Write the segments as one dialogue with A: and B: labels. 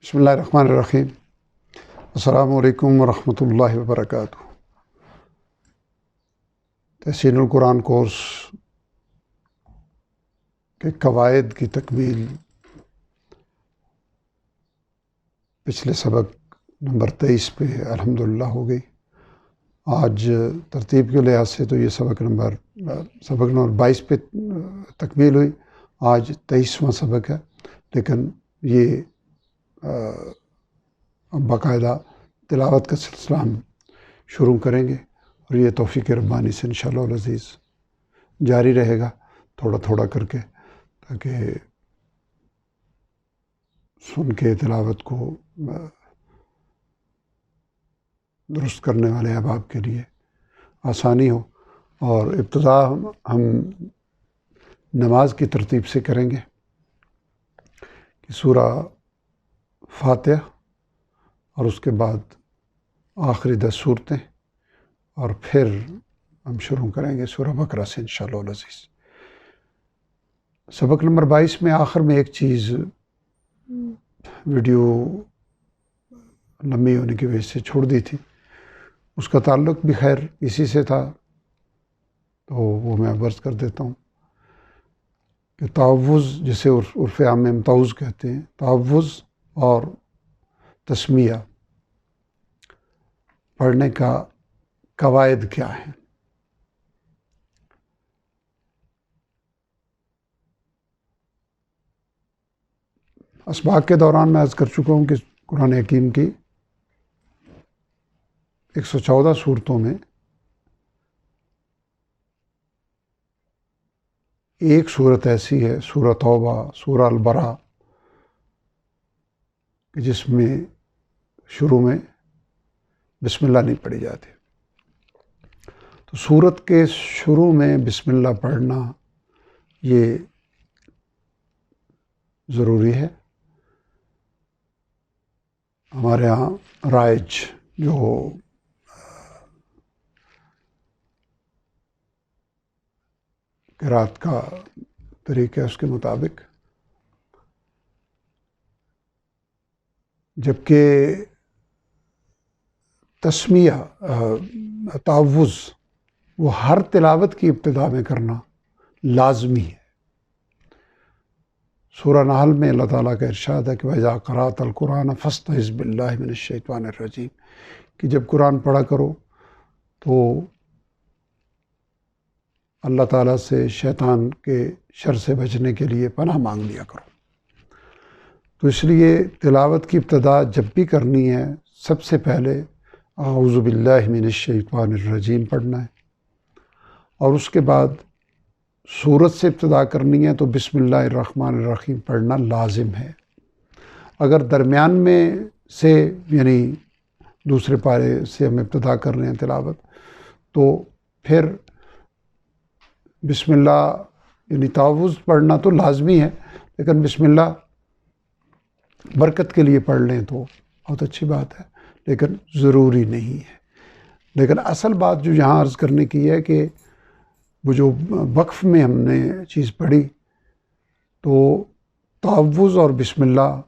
A: بسم اللہ الرحمن الرحیم۔ السلام علیکم ورحمۃ اللہ وبرکاتہ۔ تحسین القرآن کورس کے قواعد کی تکمیل پچھلے سبق نمبر 23 پہ الحمدللہ ہو گئی۔ آج ترتیب کے لحاظ سے تو یہ سبق نمبر 22 پہ تکمیل ہوئی۔ آج 23واں سبق ہے، لیکن یہ باقاعدہ تلاوت کا سلسلہ ہم شروع کریں گے، اور یہ توفیق ربانی سے انشاءاللہ العزیز جاری رہے گا تھوڑا تھوڑا کر کے، تاکہ سن کے تلاوت کو درست کرنے والے احباب کے لیے آسانی ہو۔ اور ابتدا ہم نماز کی ترتیب سے کریں گے کہ سورہ فاتحہ اور اس کے بعد آخری 10 صورتیں، اور پھر ہم شروع کریں گے سورہ بقرہ سے انشاءاللہ العزیز۔ سبق نمبر 22 میں آخر میں ایک چیز ویڈیو لمبی ہونے کی وجہ سے چھوڑ دی تھی، اس کا تعلق بھی خیر اسی سے تھا، تو وہ میں عرض کر دیتا ہوں کہ تعوذ، جسے عرف عام میں تعوذ کہتے ہیں، تعوذ اور تسمیہ پڑھنے کا قواعد کیا ہیں۔ اسباق کے دوران میں عرض کر چکا ہوں کہ قرآن حکیم کی 114 صورتوں میں ایک صورت ایسی ہے، سورہ توبہ، سورہ البراء، کہ جس میں شروع میں بسم اللہ نہیں پڑھی جاتی۔ تو سورت کے شروع میں بسم اللہ پڑھنا یہ ضروری ہے۔ ہمارے ہاں رائج جو قرات کا طریقہ ہے اس کے مطابق، جبکہ تسمیہ تعوذ وہ ہر تلاوت کی ابتدا میں کرنا لازمی ہے۔ سورہ نحل میں اللہ تعالیٰ کا ارشاد ہے کہ وَإِذَا قَرَأْتَ الْقُرْآنَ فَاسْتَعِذْ بِاللَّهِ مِنَ الشَّيْطَانِ الرَّجِيمِ، کہ جب قرآن پڑھا کرو تو اللہ تعالیٰ سے شیطان کے شر سے بچنے کے لیے پناہ مانگ لیا کرو۔ تو اس لیے تلاوت کی ابتدا جب بھی کرنی ہے، سب سے پہلے اعوذ باللہ من الشیطان الرجیم پڑھنا ہے، اور اس کے بعد سورت سے ابتدا کرنی ہے تو بسم اللہ الرحمن الرحیم پڑھنا لازم ہے۔ اگر درمیان میں سے یعنی دوسرے پارے سے ہم ابتدا کر رہے ہیں تلاوت، تو پھر بسم اللہ یعنی تعوذ پڑھنا تو لازمی ہے، لیکن بسم اللہ برکت کے لیے پڑھ لیں تو بہت اچھی بات ہے، لیکن ضروری نہیں ہے۔ لیکن اصل بات جو یہاں عرض کرنے کی ہے کہ وہ جو وقف میں ہم نے چیز پڑھی، تو تعوذ اور بسم اللہ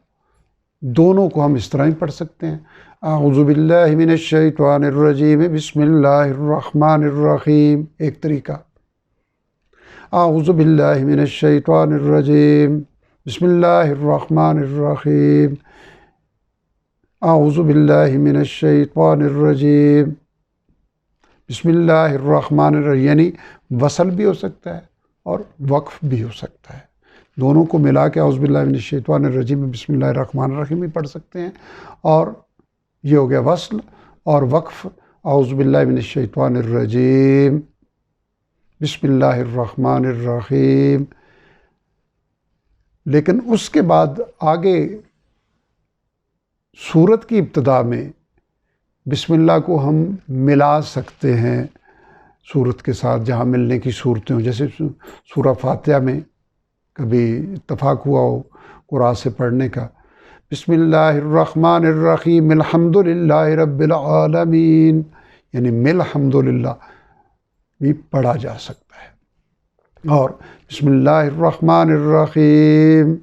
A: دونوں کو ہم اس طرح ہی پڑھ سکتے ہیں۔ اعوذ باللہ من الشیطان الرجیم بسم اللہ الرحمن الرحیم، ایک طریقہ۔ اعوذ باللہ من الشیطان الرجیم بسم اللہ الرحمن الرحیم، اعوذ باللہ من الشیطان الرجیم بسم اللہ الرحمن الرحیم، یعنی وصل بھی ہو سکتا ہے اور وقف بھی ہو سکتا ہے، دونوں کو ملا کے اعوذ باللہ من الشیطان الرجیم بسم اللہ الرحمن الرحیم بھی پڑھ سکتے ہیں، اور یہ ہو گیا وصل، اور وقف اعوذ باللہ من الشیطان الرجیم بسم اللہ الرحمن الرحیم۔ لیکن اس کے بعد آگے سورت کی ابتدا میں بسم اللہ کو ہم ملا سکتے ہیں سورت کے ساتھ، جہاں ملنے کی صورتیں ہوں، جیسے سورہ فاتحہ میں کبھی اتفاق ہوا ہو قرآن سے پڑھنے کا، بسم اللہ الرحمن الرحیم الحمد للہ رب العالمین، یعنی مل حمد للہ بھی پڑھا جا سکتا ہے، اور بسم اللہ الرحمن الرحیم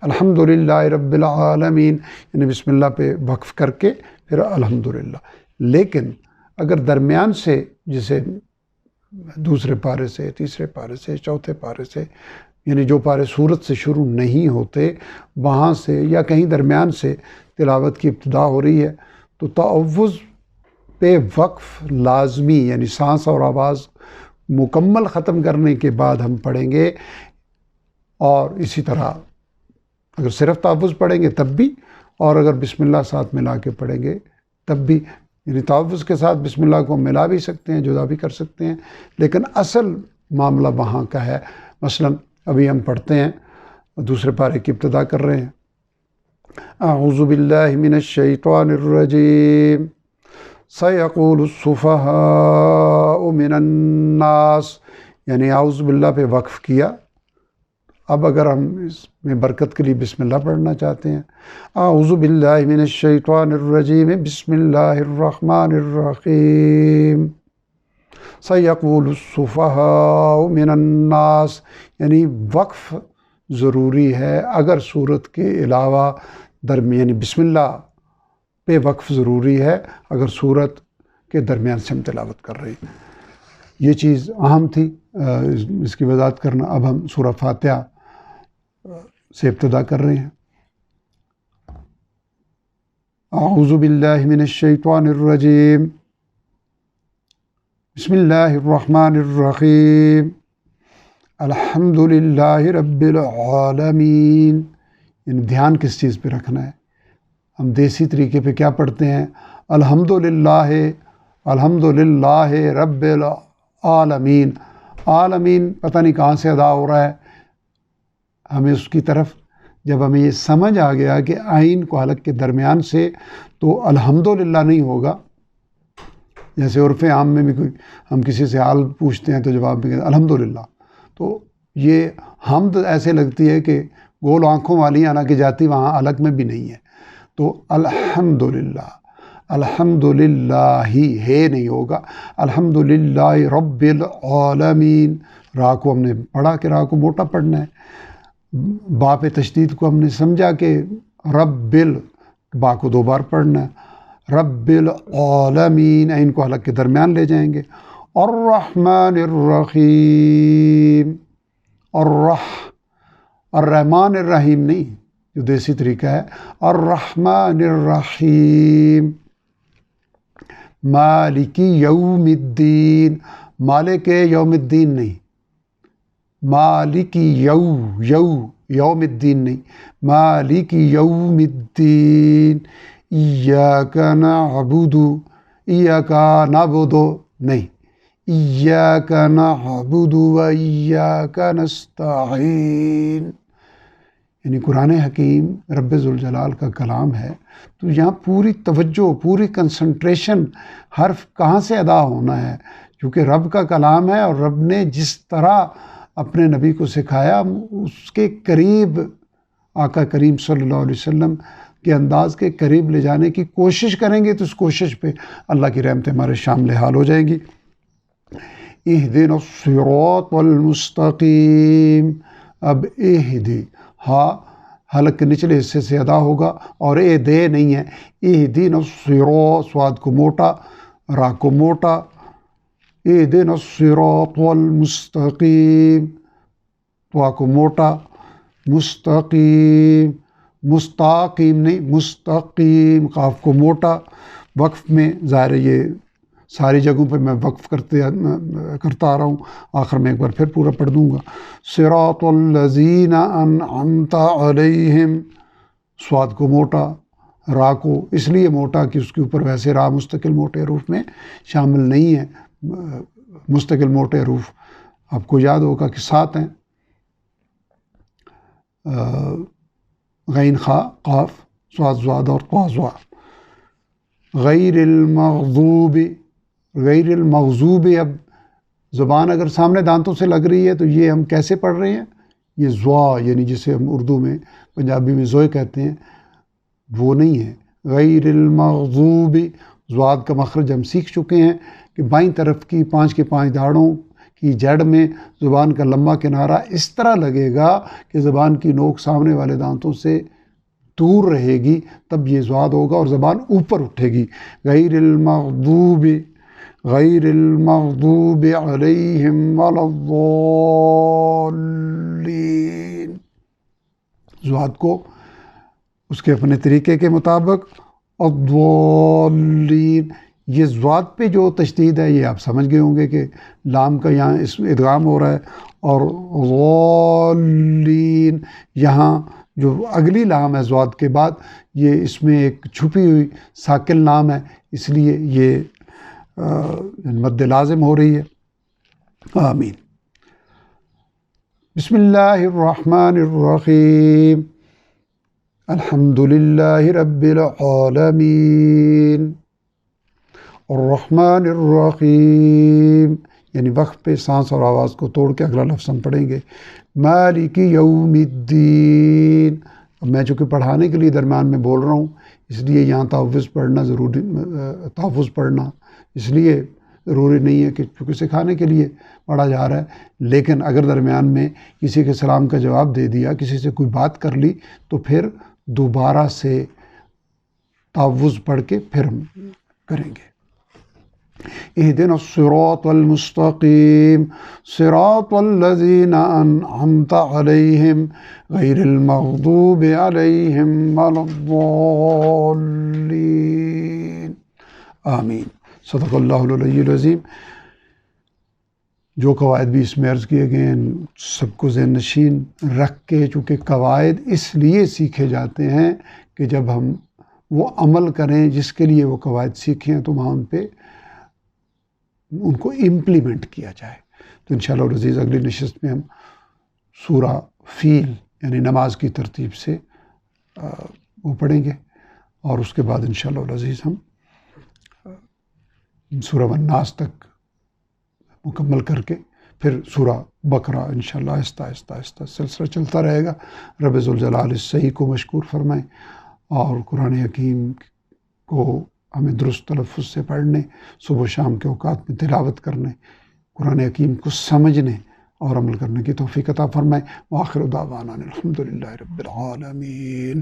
A: الحمدللہ رب العالمین، یعنی بسم اللہ پہ وقف کر کے پھر الحمدللہ۔ لیکن اگر درمیان سے، جسے دوسرے پارے سے، تیسرے پارے سے، چوتھے پارے سے، یعنی جو پارے سورت سے شروع نہیں ہوتے وہاں سے یا کہیں درمیان سے تلاوت کی ابتدا ہو رہی ہے تو تعوذ پہ وقف لازمی، یعنی سانس اور آواز مکمل ختم کرنے کے بعد ہم پڑھیں گے۔ اور اسی طرح اگر صرف تعوذ پڑھیں گے تب بھی، اور اگر بسم اللہ ساتھ ملا کے پڑھیں گے تب بھی، یعنی تعوذ کے ساتھ بسم اللہ کو ملا بھی سکتے ہیں، جدا بھی کر سکتے ہیں، لیکن اصل معاملہ وہاں کا ہے۔ مثلا ابھی ہم پڑھتے ہیں، دوسرے پارے کی ابتدا کر رہے ہیں، اعوذ باللہ من الشیطان الرجیم سیقول السفہاء من الناس، یعنی اعوذ باللہ پہ وقف کیا۔ اب اگر ہم اس میں برکت کے لیے بسم اللہ پڑھنا چاہتے ہیں، اعوذ باللہ من الشیطان الرجیم بسم اللہ الرحمن الرحیم سیقول السفہاء من الناس، یعنی وقف ضروری ہے اگر صورت کے علاوہ یعنی بسم اللہ پہ وقف ضروری ہے اگر صورت کے درمیان سے ہم تلاوت کر رہے ہیں۔ یہ چیز اہم تھی اس کی وضاحت کرنا۔ اب ہم سورہ فاتحہ سے ابتدا کر رہے ہیں، اعوذ باللہ من الشیطان الرجیم بسم اللہ الرحمن الرحیم الحمد للہ رب العالمین۔ یعنی دھیان کس چیز پہ رکھنا ہے؟ ہم دیسی طریقے پہ کیا پڑھتے ہیں؟ الحمد للہ رب العالمین۔ عالمین پتہ نہیں کہاں سے ادا ہو رہا ہے، ہمیں اس کی طرف جب ہمیں یہ سمجھ آ گیا کہ آئین کو حلق کے درمیان سے تو الحمدللہ نہیں ہوگا، جیسے عرف عام میں بھی کوئی ہم کسی سے حال پوچھتے ہیں تو جواب میں کہتے ہیں الحمدللہ، تو یہ حمد ایسے لگتی ہے کہ گول آنکھوں والی حالانکہ جاتی وہاں حلق میں بھی نہیں ہے، تو الحمدللہ ہی ہے نہیں ہوگا، الحمدللہ رب العالمین۔ را کو ہم نے پڑھا کہ را کو موٹا پڑھنا ہے، با پہ تشدید کو ہم نے سمجھا کہ رب با کو 2 بار پڑھنا ہے، رب العالمین، عین کو حلق کے درمیان لے جائیں گے، الرحمن الرحیم، الرحمن الرحیم نہیں جو دیسی طریقہ ہے، الرحمن الرحیم، مالک یوم الدین، مالک یوم الدین نہیں، مالک یوم الدین نہیں، مالک یوم الدین، ایاک نعبد نہیں، ایاک نعبد و ایاک نستعین۔ یعنی قرآن حکیم رب ذوالجلال کا کلام ہے، تو یہاں پوری توجہ، پوری کنسنٹریشن حرف کہاں سے ادا ہونا ہے، کیونکہ رب کا کلام ہے اور رب نے جس طرح اپنے نبی کو سکھایا اس کے قریب آقا کریم صلی اللہ علیہ وسلم کے انداز کے قریب لے جانے کی کوشش کریں گے تو اس کوشش پہ اللہ کی رحمتیں ہمارے شامل حال ہو جائیں گی۔ اہدنا الصراط المستقیم، اب اہدی ہاں حلق کے نچلے حصے سے ادا ہوگا اور اے دے نہیں ہے، اہدنا الصراط، سواد کو موٹا، را کو موٹا، اہدنا الصراط المستقیم، تو کو موٹا، مستقیم، مستقیم نہیں مستقیم، قاف کو موٹا۔ وقف میں ظاہر ہے یہ ساری جگہوں پہ میں وقف کرتا آ رہا ہوں، آخر میں ایک بار پھر پورا پڑھ دوں گا، صراط الذین انعمت علیہم، سواد کو موٹا، را کو اس لیے موٹا کہ اس کے اوپر ویسے را مستقل موٹے حروف میں شامل نہیں ہے، مستقل موٹے حروف آپ کو یاد ہوگا کہ 7 ہیں، غین خا قاف صاد زواد اور طا زوا، غیر المغضوب، غیر المغضوب، اب زبان اگر سامنے دانتوں سے لگ رہی ہے تو یہ ہم کیسے پڑھ رہے ہیں؟ یہ زوا یعنی جسے ہم اردو میں پنجابی میں زوئے کہتے ہیں وہ نہیں ہے، غیر المغضوب، زواد کا مخرج ہم سیکھ چکے ہیں کہ بائیں طرف کی 5 کے 5 داڑوں کی جڑ میں زبان کا لمبا کنارہ اس طرح لگے گا کہ زبان کی نوک سامنے والے دانتوں سے دور رہے گی، تب یہ ضاد ہوگا اور زبان اوپر اٹھے گی۔ غیر المغضوب علیہم ولا الضالین، ضاد کو اس کے اپنے طریقے کے مطابق، الضالین، یہ ضاد پہ جو تشدید ہے یہ آپ سمجھ گئے ہوں گے کہ لام کا یہاں اس میں ادغام ہو رہا ہے، اور ضالین یہاں جو اگلی لام ہے ضاد کے بعد، یہ اس میں ایک چھپی ہوئی ساکن لام ہے، اس لیے یہ مد لازم ہو رہی ہے۔ آمین۔ بسم اللہ الرحمن الرحیم، الحمد للہ رب العالمین، الرحمن الرحیم، یعنی وقت پہ سانس اور آواز کو توڑ کے اگلا لفظ ہم پڑھیں گے۔ مالک یوم الدین، اب میں چونکہ پڑھانے کے لیے درمیان میں بول رہا ہوں اس لیے یہاں تحفظ پڑھنا اس لیے ضروری نہیں ہے کہ چونکہ سکھانے کے لیے پڑھا جا رہا ہے، لیکن اگر درمیان میں کسی کے سلام کا جواب دے دیا، کسی سے کوئی بات کر لی، تو پھر دوبارہ سے تحفظ پڑھ کے پھر ہم کریں گے۔ اہدنا الصراط المستقیم صراط الذین انعمت علیہم غیر المغضوب علیہم ولا الضالین۔ آمین۔ صدق اللہ العلی العظیم۔ جو قواعد بھی اس میں عرض کیے گئے ہیں سب کو ذہن نشین رکھ کے، چونکہ قواعد اس لیے سیکھے جاتے ہیں کہ جب ہم وہ عمل کریں جس کے لیے وہ قواعد سیکھیں تو وہاں ان کو امپلیمنٹ کیا جائے۔ تو انشاءاللہ العزیز اگلی نشست میں ہم سورہ فیل یعنی نماز کی ترتیب سے وہ پڑھیں گے، اور اس کے بعد انشاءاللہ العزیز ہم سورہ الناس تک مکمل کر کے پھر سورہ بقرہ انشاءاللہ آہستہ آہستہ سلسلہ چلتا رہے گا۔ رب ذوالجلال صحیح کو مشکور فرمائیں، اور قرآن حکیم کو ہمیں درست تلفظ سے پڑھنے، صبح و شام کے اوقات میں تلاوت کرنے، قرآن حکیم کو سمجھنے اور عمل کرنے کی توفیق عطا فرمائیں۔ وآخر دعوانا الحمدللہ رب العالمین۔